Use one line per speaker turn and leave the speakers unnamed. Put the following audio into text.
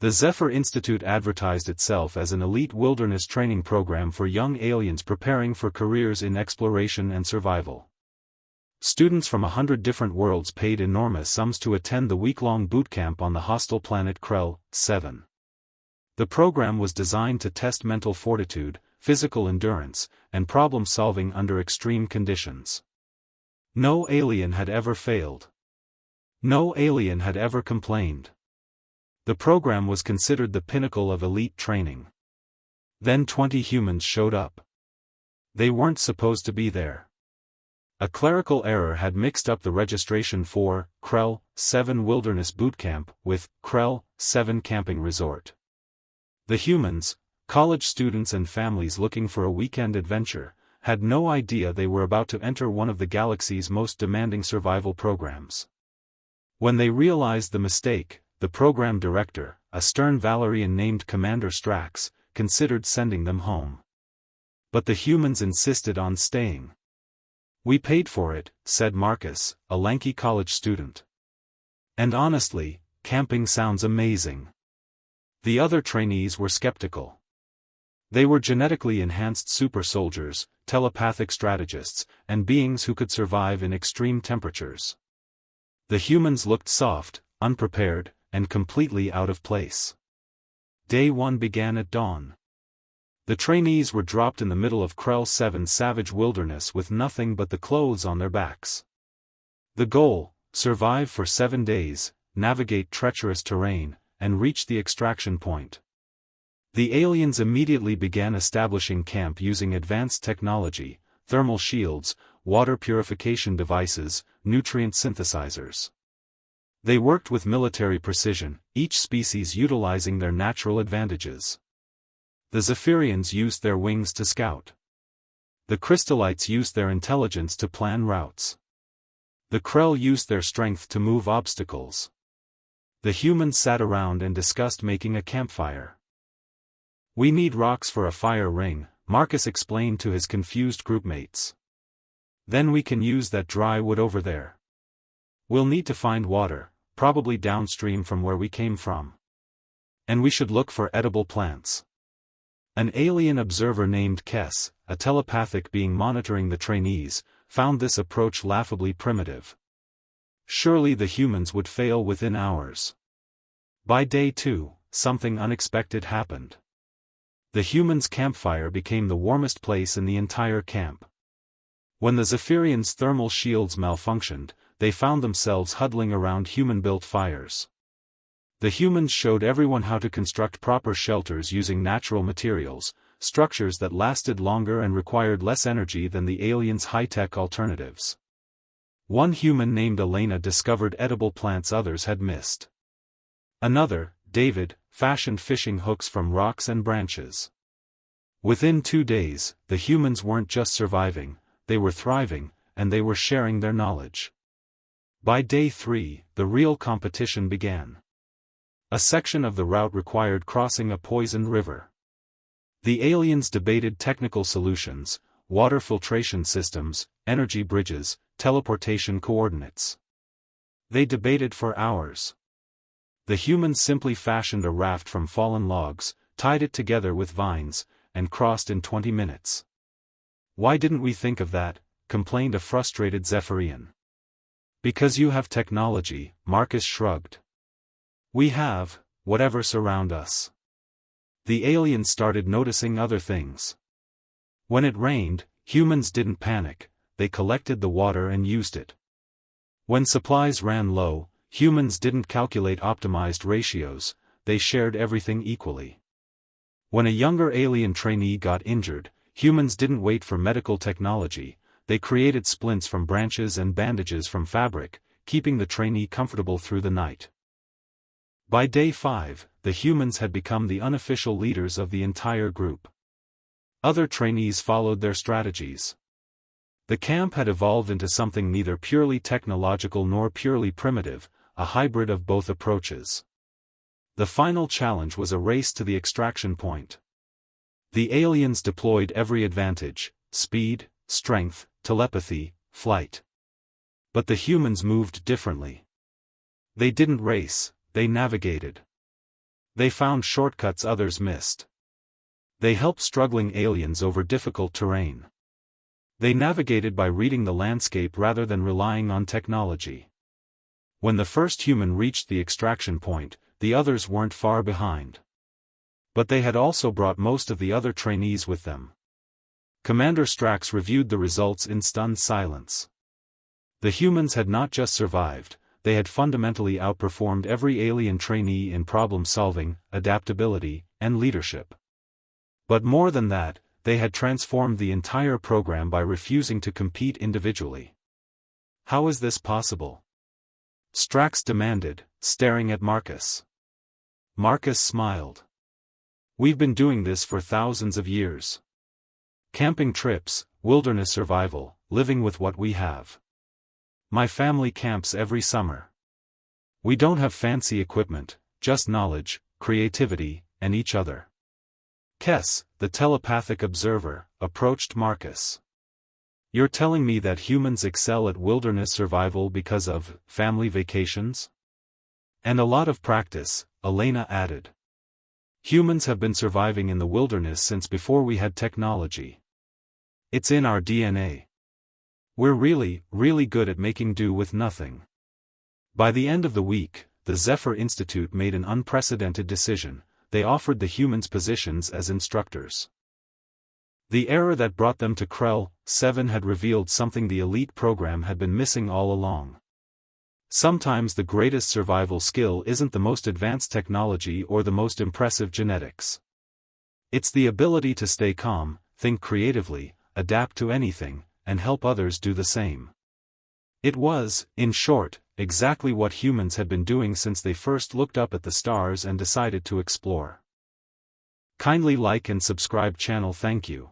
The Zephyr Institute advertised itself as an elite wilderness training program for young aliens preparing for careers in exploration and survival. Students from 100 different worlds paid enormous sums to attend the week-long bootcamp on the hostile planet Krell 7. The program was designed to test mental fortitude, physical endurance, and problem-solving under extreme conditions. No alien had ever failed. No alien had ever complained. The program was considered the pinnacle of elite training. Then 20 humans showed up. They weren't supposed to be there. A clerical error had mixed up the registration for Krell 7 Wilderness Bootcamp with Krell 7 Camping Resort. The humans, college students and families looking for a weekend adventure, had no idea they were about to enter one of the galaxy's most demanding survival programs. When they realized the mistake, the program director, a stern Valerian named Commander Strax, considered sending them home. But the humans insisted on staying. "We paid for it," said Marcus, a lanky college student. "And honestly, camping sounds amazing." The other trainees were skeptical. They were genetically enhanced super soldiers, telepathic strategists, and beings who could survive in extreme temperatures. The humans looked soft, unprepared, and completely out of place. Day 1 began at dawn. The trainees were dropped in the middle of Krell 7's savage wilderness with nothing but the clothes on their backs. The goal: survive for 7 days, navigate treacherous terrain, and reach the extraction point. The aliens immediately began establishing camp using advanced technology, thermal shields, water purification devices, nutrient synthesizers. They worked with military precision, each species utilizing their natural advantages. The Zephyrians used their wings to scout. The Crystallites used their intelligence to plan routes. The Krell used their strength to move obstacles. The humans sat around and discussed making a campfire. "We need rocks for a fire ring," Marcus explained to his confused groupmates. "Then we can use that dry wood over there. We'll need to find water, probably downstream from where we came from. And we should look for edible plants." An alien observer named Kess, a telepathic being monitoring the trainees, found this approach laughably primitive. Surely the humans would fail within hours. By day 2, something unexpected happened. The humans' campfire became the warmest place in the entire camp. When the Zephyrians' thermal shields malfunctioned, they found themselves huddling around human-built fires. The humans showed everyone how to construct proper shelters using natural materials, structures that lasted longer and required less energy than the aliens' high-tech alternatives. One human named Elena discovered edible plants others had missed. Another, David, fashioned fishing hooks from rocks and branches. Within 2 days, the humans weren't just surviving, they were thriving, and they were sharing their knowledge. By day 3, the real competition began. A section of the route required crossing a poisoned river. The aliens debated technical solutions, water filtration systems, energy bridges, teleportation coordinates. They debated for hours. The humans simply fashioned a raft from fallen logs, tied it together with vines, and crossed in 20 minutes. "Why didn't we think of that?" complained a frustrated Zephyrian. "Because you have technology," Marcus shrugged. "We have whatever's around us." The aliens started noticing other things. When it rained, humans didn't panic, they collected the water and used it. When supplies ran low, humans didn't calculate optimized ratios, they shared everything equally. When a younger alien trainee got injured, humans didn't wait for medical technology, they created splints from branches and bandages from fabric, keeping the trainee comfortable through the night. By day 5, the humans had become the unofficial leaders of the entire group. Other trainees followed their strategies. The camp had evolved into something neither purely technological nor purely primitive, a hybrid of both approaches. The final challenge was a race to the extraction point. The aliens deployed every advantage: speed, strength, telepathy, flight. But the humans moved differently. They didn't race, they navigated. They found shortcuts others missed. They helped struggling aliens over difficult terrain. They navigated by reading the landscape rather than relying on technology. When the first human reached the extraction point, the others weren't far behind. But they had also brought most of the other trainees with them. Commander Strax reviewed the results in stunned silence. The humans had not just survived, they had fundamentally outperformed every alien trainee in problem-solving, adaptability, and leadership. But more than that, they had transformed the entire program by refusing to compete individually. How is this possible? Strax demanded, staring at Marcus. Marcus smiled. We've been doing this for thousands of years. Camping trips, wilderness survival, living with what we have. My family camps every summer. We don't have fancy equipment, just knowledge, creativity, and each other. Kess, the telepathic observer, approached Marcus. You're telling me that humans excel at wilderness survival because of family vacations? And a lot of practice, Elena added. Humans have been surviving in the wilderness since before we had technology. It's in our DNA. We're really, really good at making do with nothing. By the end of the week, the Zephyr Institute made an unprecedented decision. They offered the humans positions as instructors. The error that brought them to Krell 7 had revealed something the elite program had been missing all along. Sometimes the greatest survival skill isn't the most advanced technology or the most impressive genetics. It's the ability to stay calm, think creatively, adapt to anything, and help others do the same. It was, in short, exactly what humans had been doing since they first looked up at the stars and decided to explore. Kindly like and subscribe channel. Thank you.